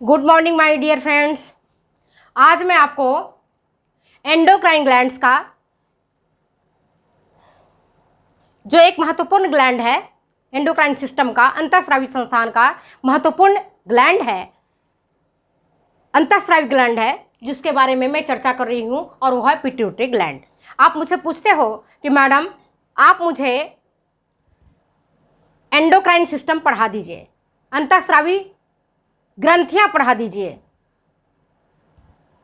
Good morning my dear friends. आज मैं आपको एंडोक्राइन ग्लैंड्स का जो एक महत्वपूर्ण ग्लैंड है, एंडोक्राइन सिस्टम का, अंतःस्रावी संस्थान का महत्वपूर्ण ग्लैंड है, अंतःस्रावी ग्लैंड है, जिसके बारे में मैं चर्चा कर रही हूँ और वह है पिट्यूटरी ग्लैंड। आप मुझसे पूछते हो कि मैडम आप मुझे एंडोक्राइन सिस्टम पढ़ा दीजिए, अंतःस्रावी ग्रंथियाँ पढ़ा दीजिए।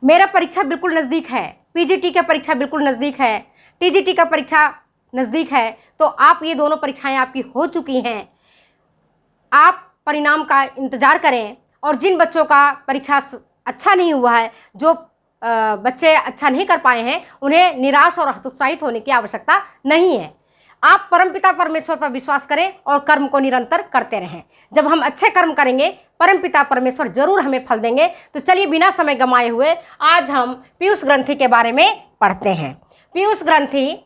मेरा परीक्षा बिल्कुल नज़दीक है, पीजीटी का परीक्षा बिल्कुल नज़दीक है, टीजीटी का परीक्षा नज़दीक है, तो आप ये दोनों परीक्षाएं आपकी हो चुकी हैं। आप परिणाम का इंतज़ार करें और जिन बच्चों का परीक्षा अच्छा नहीं हुआ है, जो बच्चे अच्छा नहीं कर पाए हैं, उन्हें निराश और हतोत्साहित होने की आवश्यकता नहीं है। आप परमपिता परमेश्वर पर विश्वास करें और कर्म को निरंतर करते रहें। जब हम अच्छे कर्म करेंगे, परमपिता परमेश्वर जरूर हमें फल देंगे। तो चलिए बिना समय गंवाए हुए आज हम पीयूष ग्रंथि के बारे में पढ़ते हैं। पीयूष ग्रंथि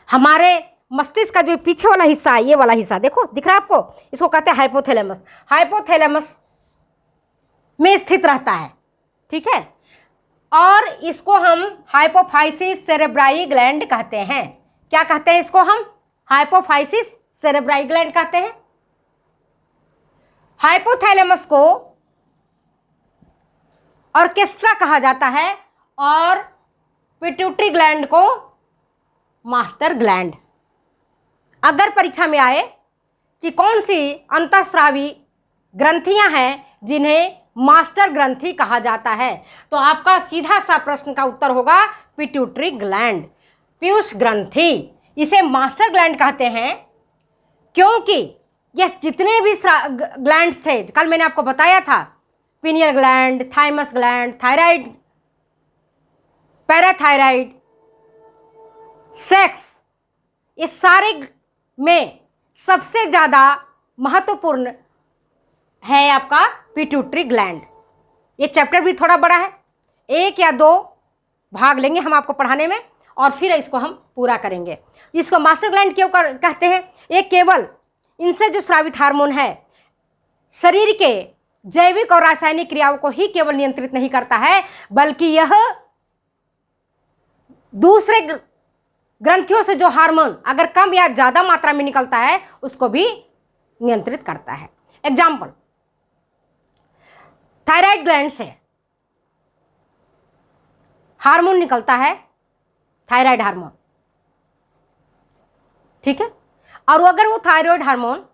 हमारे मस्तिष्क का जो पीछे वाला हिस्सा है, ये वाला हिस्सा देखो, दिख रहा है आपको? इसको कहते हैं हाइपोथैलेमस। हाइपोथैलेमस में स्थित रहता है, ठीक है। और इसको हम हाइपोफाइसिस सेरेब्राई ग्लैंड कहते हैं। क्या कहते हैं इसको? हम हाइपोफाइसिस सेरेब्राई ग्लैंड कहते हैं। हाइपोथैलेमस को ऑर्केस्ट्रा कहा जाता है और पिट्यूटरी ग्लैंड को मास्टर ग्लैंड। अगर परीक्षा में आए कि कौन सी अंतःस्रावी ग्रंथियां हैं जिन्हें मास्टर ग्रंथि कहा जाता है, तो आपका सीधा सा प्रश्न का उत्तर होगा पिट्यूटरी ग्लैंड, पीयूष ग्रंथि। इसे मास्टर ग्लैंड कहते हैं क्योंकि ये जितने भी ग्लैंड्स थे, कल मैंने आपको बताया था, pineal gland, thymus gland, thyroid, parathyroid, sex, ये सारे में सबसे ज़्यादा महत्वपूर्ण है आपका पिट्यूटरी ग्लैंड। ये चैप्टर भी थोड़ा बड़ा है, 1 या 2 भाग लेंगे हम आपको पढ़ाने में और फिर इसको हम पूरा करेंगे। इसको मास्टर ग्लैंड क्यों कहते हैं? ये केवल इनसे जो स्रावित हार्मोन है, शरीर के जैविक और रासायनिक क्रियाओं को ही केवल नियंत्रित नहीं करता है, बल्कि यह दूसरे ग्रंथियों से जो हार्मोन अगर कम या ज़्यादा मात्रा में निकलता है, उसको भी नियंत्रित करता है। एग्जाम्पल, थायराइड ग्लैंड से हार्मोन निकलता है, थायराइड हार्मोन, ठीक है। और अगर वो थायराइड हार्मोन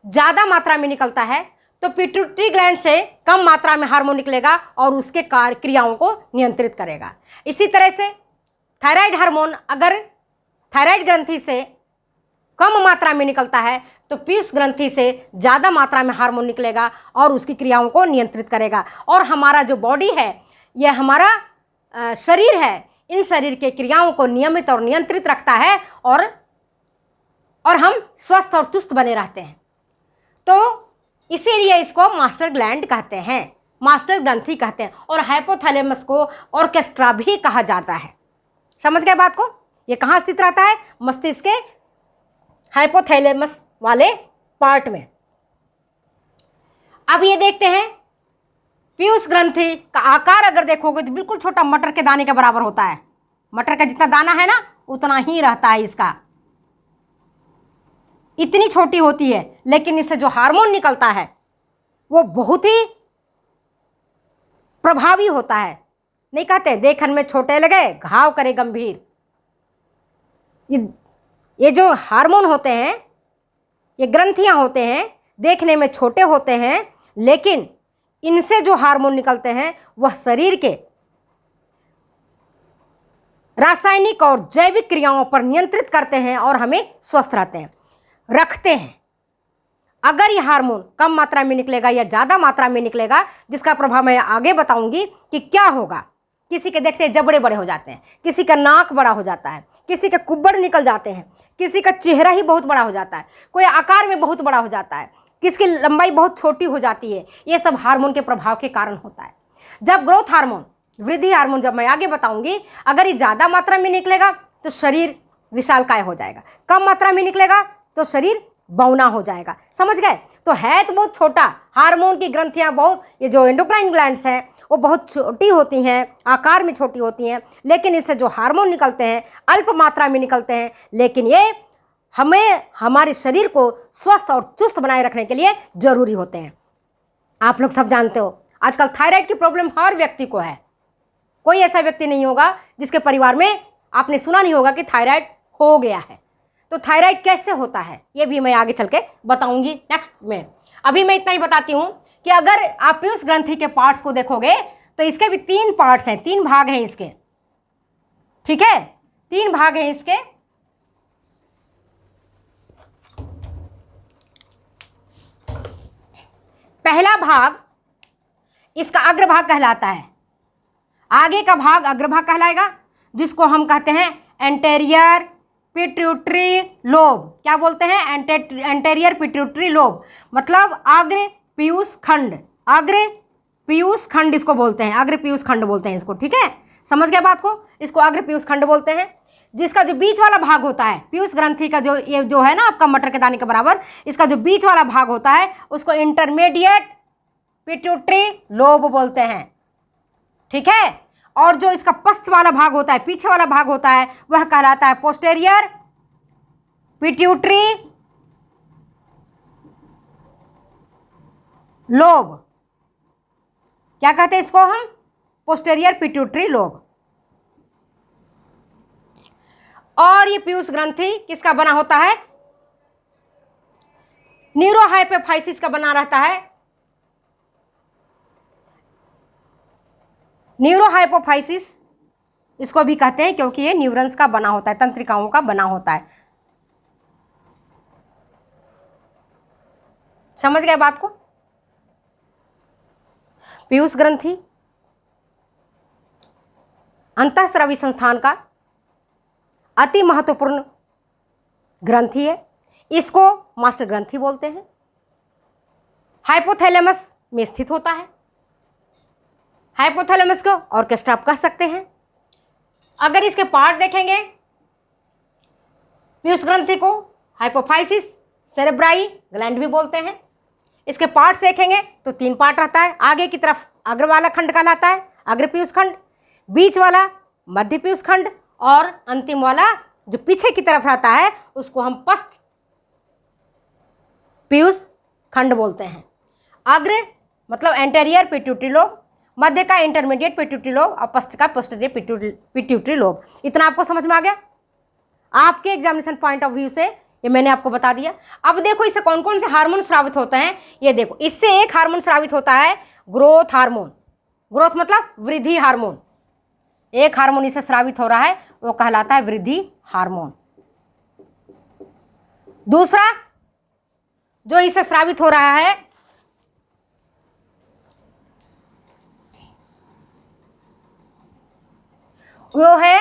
ज़्यादा मात्रा में निकलता है तो पिट्यूटरी ग्लैंड से कम मात्रा में हार्मोन निकलेगा और उसके कार्य क्रियाओं को नियंत्रित करेगा। इसी तरह से थायराइड हार्मोन अगर थायराइड ग्रंथि से कम मात्रा में निकलता है तो पीयूष ग्रंथि से ज़्यादा मात्रा में हार्मोन निकलेगा और उसकी क्रियाओं को नियंत्रित करेगा। और हमारा जो बॉडी है, यह हमारा शरीर है, इन शरीर के क्रियाओं को नियमित और नियंत्रित रखता है और हम स्वस्थ और चुस्त बने रहते हैं। तो इसीलिए इसको मास्टर ग्लैंड कहते हैं, मास्टर ग्रंथि कहते हैं। और हाइपोथैलेमस को ऑर्केस्ट्रा भी कहा जाता है। समझ गए बात को? ये कहाँ स्थित रहता है? मस्तिष्क के हाइपोथैलेमस वाले पार्ट में। अब ये देखते हैं, पीयूष ग्रंथि का आकार अगर देखोगे तो बिल्कुल छोटा, मटर के दाने के बराबर होता है। मटर का जितना दाना है ना, उतना ही रहता है इसका, इतनी छोटी होती है। लेकिन इससे जो हार्मोन निकलता है वो बहुत ही प्रभावी होता है। नहीं कहते देखन में छोटे लगे घाव करे गंभीर। ये जो हार्मोन होते हैं, ये ग्रंथियां होते हैं, देखने में छोटे होते हैं, लेकिन इनसे जो हार्मोन निकलते हैं वह शरीर के रासायनिक और जैविक क्रियाओं पर नियंत्रित करते हैं और हमें स्वस्थ रखते हैं। अगर ये हार्मोन कम मात्रा में निकलेगा या ज़्यादा मात्रा में निकलेगा, जिसका प्रभाव मैं आगे बताऊंगी कि क्या होगा। किसी के देखते जबड़े बड़े हो जाते हैं, किसी का नाक बड़ा हो जाता है, किसी के कुब्बड़ निकल जाते हैं, किसी का चेहरा ही बहुत बड़ा हो जाता है, कोई आकार में बहुत बड़ा हो जाता है, किसकी लंबाई बहुत छोटी हो जाती है। ये सब हार्मोन के प्रभाव के कारण होता है। जब ग्रोथ हार्मोन, वृद्धि हार्मोन, जब मैं आगे बताऊंगी, अगर ये ज़्यादा मात्रा में निकलेगा तो शरीर विशालकाय हो जाएगा, कम मात्रा में निकलेगा तो शरीर बौना हो जाएगा। समझ गए? तो है तो बहुत छोटा, हार्मोन की ग्रंथियां बहुत, ये जो एंडोक्राइन ग्लैंड्स हैं वो बहुत छोटी होती हैं, आकार में छोटी होती हैं, लेकिन इससे जो हार्मोन निकलते हैं अल्प मात्रा में निकलते हैं, लेकिन ये हमें हमारे शरीर को स्वस्थ और चुस्त बनाए रखने के लिए जरूरी होते हैं। आप लोग सब जानते हो आजकल थायराइड की प्रॉब्लम हर व्यक्ति को है। कोई ऐसा व्यक्ति नहीं होगा जिसके परिवार में आपने सुना नहीं होगा कि थायराइड हो गया है। तो थायराइड कैसे होता है ये भी मैं आगे चल के बताऊंगी नेक्स्ट में। अभी मैं इतना ही बताती हूँ कि अगर आप पीयूष ग्रंथि के पार्ट्स को देखोगे तो इसके भी 3 पार्ट्स हैं, 3 भाग हैं इसके। ठीक है, 3 भाग हैं इसके। पहला भाग इसका अग्रभाग कहलाता है, आगे का भाग अग्रभाग कहलाएगा, जिसको हम कहते हैं एंटेरियर पिट्यूटरी लोब। क्या बोलते हैं? एंटेरियर पिट्यूटरी लोब, मतलब अग्र पीयूष खंड। अग्र पीयूष खंड इसको बोलते हैं, अग्र पीयूष खंड बोलते हैं इसको। ठीक है, समझ गए बात को? इसको अग्र पीयूष खंड बोलते हैं। जिसका जो बीच वाला भाग होता है पीयूष ग्रंथि का, जो ये जो है ना आपका मटर के दाने के बराबर, इसका जो बीच वाला भाग होता है उसको इंटरमीडिएट पिट्यूटरी लोब बोलते हैं। ठीक है, और जो इसका पश्च वाला भाग होता है, पीछे वाला भाग होता है, वह कहलाता है पोस्टेरियर पिट्यूटरी लोब। क्या कहते हैं इसको हम? Posterior pituitary lobe. और ये पीयूष ग्रंथि किसका बना होता है? न्यूरोहाइपोफाइसिस का बना रहता है। न्यूरोहाइपोफाइसिस इसको भी कहते हैं क्योंकि ये न्यूरॉन्स का बना होता है, तंत्रिकाओं का बना होता है। समझ गए बात को? पीयूष ग्रंथि अंतःस्रावी संस्थान का अति महत्वपूर्ण ग्रंथि है। इसको मास्टर ग्रंथि बोलते हैं। हाइपोथैलेमस में स्थित होता है। हाइपोथैलेमस को ऑर्केस्ट्रा आप कह सकते हैं। अगर इसके पार्ट देखेंगे पीयूष ग्रंथि को हाइपोफाइसिस सेरेब्राई ग्लैंड भी बोलते हैं। इसके पार्ट्स देखेंगे तो 3 पार्ट रहता है। आगे की तरफ अग्र वाला खंड कहलाता है अग्र पीयूष खंड, बीच वाला मध्य पीयूष खंड, और अंतिम वाला जो पीछे की तरफ रहता है उसको हम पश्च पीयूष खंड बोलते हैं। अग्र मतलब एंटेरियर पिट्यूटरी लोब, मध्य का इंटरमीडिएट पिट्यूटरी लोब और पश्च का पोस्टीरियर पिट्यूटरी लोब। इतना आपको समझ में आ गया? आपके एग्जामिनेशन पॉइंट ऑफ व्यू से ये मैंने आपको बता दिया। अब देखो इससे कौन कौन से हार्मोन स्रावित होते हैं ये देखो। इससे एक हार्मोन स्रावित होता है ग्रोथ हार्मोन। ग्रोथ मतलब वृद्धि हार्मोन। एक हार्मोन इससे स्रावित हो रहा है वो कहलाता है वृद्धि हार्मोन। दूसरा जो इससे स्रावित हो रहा है वो है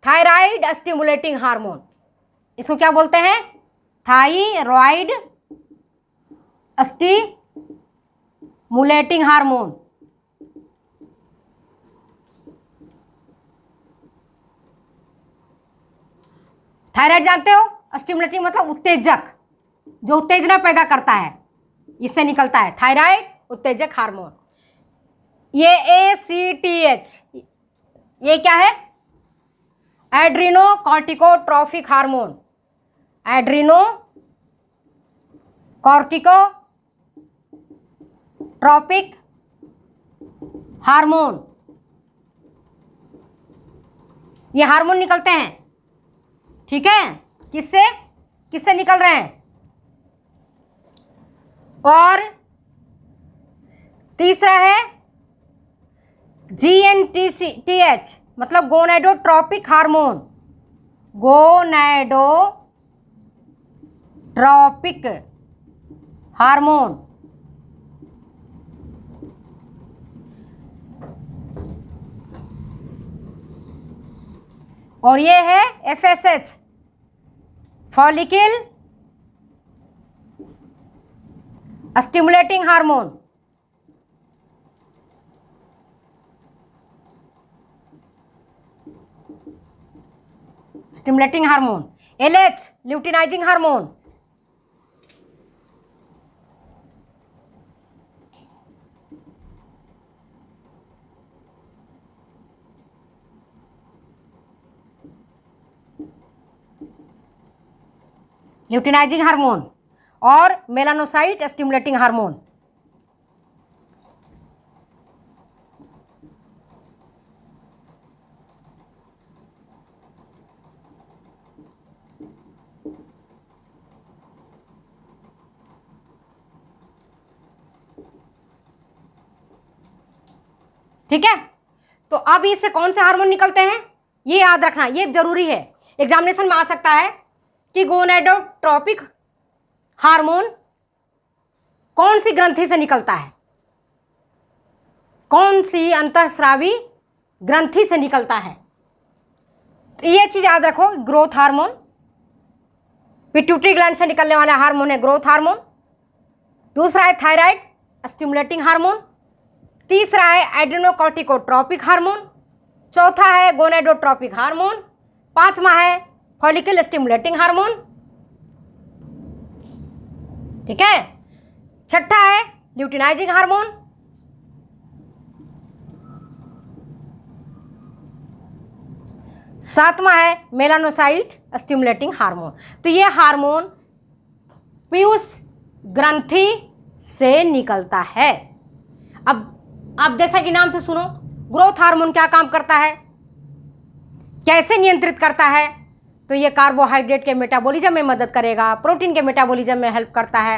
थायराइड स्टिमुलेटिंग हार्मोन। इसको क्या बोलते हैं? Thyroid stimulating hormone. थायराइड जानते हो? स्टिमुलेटिंग मतलब उत्तेजक, जो उत्तेजना पैदा करता है, इससे निकलता है थायराइड उत्तेजक हार्मोन। ये ACTH ये क्या है? Adreno corticotropic hormone. Adreno corticotropic hormone, ये हार्मोन निकलते हैं। ठीक है, किससे किससे निकल रहे हैं? और तीसरा है GNTH मतलब गोनेडोट्रॉपिक हार्मोन। Gonadotropic hormone. और ये है FSH follicle stimulating hormone. Stimulating hormone. LH luteinizing hormone. Luteinizing hormone और मेलानोसाइट स्टिमुलेटिंग हार्मोन। ठीक है, तो अब इससे कौन से हार्मोन निकलते हैं ये याद रखना, ये जरूरी है, एग्जामिनेशन में आ सकता है कि गोनेडोट्रोपिक हार्मोन कौन सी ग्रंथि से निकलता है, कौन सी अंतःस्रावी ग्रंथि से निकलता है। तो ये चीज याद रखो, ग्रोथ हार्मोन, पिट्यूटरी ग्लैंड से निकलने वाला हार्मोन है ग्रोथ हार्मोन। दूसरा है थायराइड स्टिमुलेटिंग हार्मोन। तीसरा है एड्रेनोकॉर्टिकोट्रोपिक हार्मोन। चौथा है गोनेडोट्रोपिक हार्मोन। पांचवा है फॉलिकल स्टिमुलेटिंग हार्मोन। ठीक है, छठा है ल्यूटिनाइजिंग हार्मोन। सातवां है मेलानोसाइट स्टिमुलेटिंग हार्मोन। तो ये हार्मोन पीयूष ग्रंथि से निकलता है। अब आप जैसा कि नाम से सुनो, ग्रोथ हार्मोन क्या काम करता है, कैसे नियंत्रित करता है, तो ये कार्बोहाइड्रेट के मेटाबॉलिज्म में मदद करेगा, प्रोटीन के मेटाबॉलिज्म में हेल्प करता है,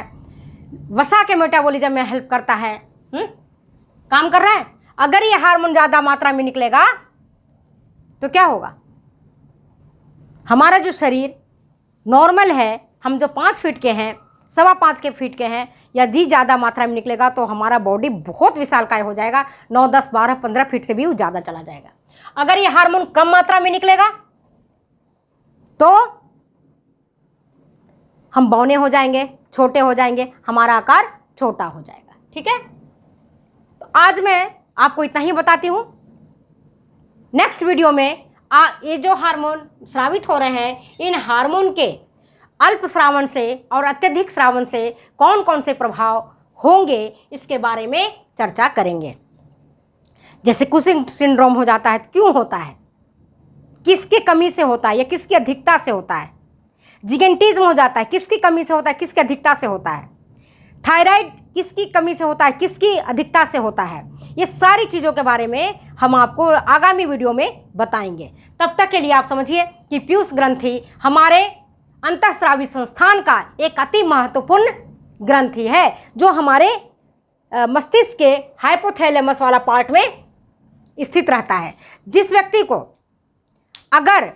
वसा के मेटाबॉलिज्म में हेल्प करता है। काम कर रहा है। अगर ये हार्मोन ज़्यादा मात्रा में निकलेगा तो क्या होगा, हमारा जो शरीर नॉर्मल है, हम जो 5 फीट के हैं, 5.25 के फीट के हैं, यदि ज़्यादा मात्रा में निकलेगा तो हमारा बॉडी बहुत विशालकाय हो जाएगा, 9, 10, 12, 15 फीट से भी ज़्यादा चला जाएगा। अगर ये हार्मोन कम मात्रा में निकलेगा तो हम बौने हो जाएंगे, छोटे हो जाएंगे, हमारा आकार छोटा हो जाएगा। ठीक है, तो आज मैं आपको इतना ही बताती हूँ। नेक्स्ट वीडियो में ये जो हार्मोन स्रावित हो रहे हैं, इन हार्मोन के अल्प स्रावन से और अत्यधिक स्रावन से कौन कौन से प्रभाव होंगे इसके बारे में चर्चा करेंगे। जैसे कुशिंग सिंड्रोम हो जाता है, क्यों होता है, किसकी कमी से होता है या किसकी अधिकता से होता है। जिगेंटिज्म हो जाता है, किसकी कमी से होता है, किसकी अधिकता से होता है। थायराइड किसकी कमी से होता है, किसकी अधिकता से होता है। ये सारी चीज़ों के बारे में हम आपको आगामी वीडियो में बताएंगे। तब तक के लिए आप समझिए कि पीयूष ग्रंथि हमारे अंतःस्रावी संस्थान का एक अति महत्वपूर्ण ग्रंथि है, जो हमारे मस्तिष्क के हाइपोथैलेमस वाला पार्ट में स्थित रहता है। जिस व्यक्ति को अगर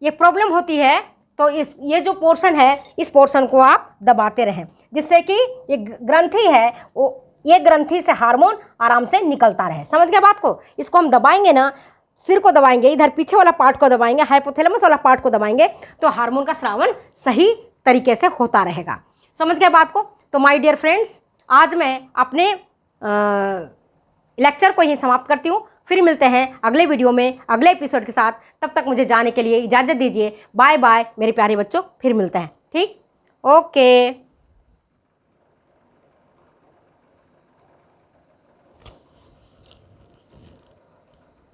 ये प्रॉब्लम होती है तो ये जो पोर्शन है, इस पोर्शन को आप दबाते रहें, जिससे कि ये ग्रंथि है ये ग्रंथि से हार्मोन आराम से निकलता रहे। समझ गए बात को। इसको हम दबाएंगे ना, सिर को दबाएंगे, इधर पीछे वाला पार्ट को दबाएंगे, हाइपोथैलेमस वाला पार्ट को दबाएंगे, तो हार्मोन का स्रावन सही तरीके से होता रहेगा। समझ गए बात को। तो माय डियर फ्रेंड्स, आज मैं अपने लेक्चर को यहीं समाप्त करती हूँ। फिर मिलते हैं अगले वीडियो में अगले एपिसोड के साथ। तब तक मुझे जाने के लिए इजाज़त दीजिए। बाय बाय मेरे प्यारे बच्चों, फिर मिलते हैं। ठीक, ओके।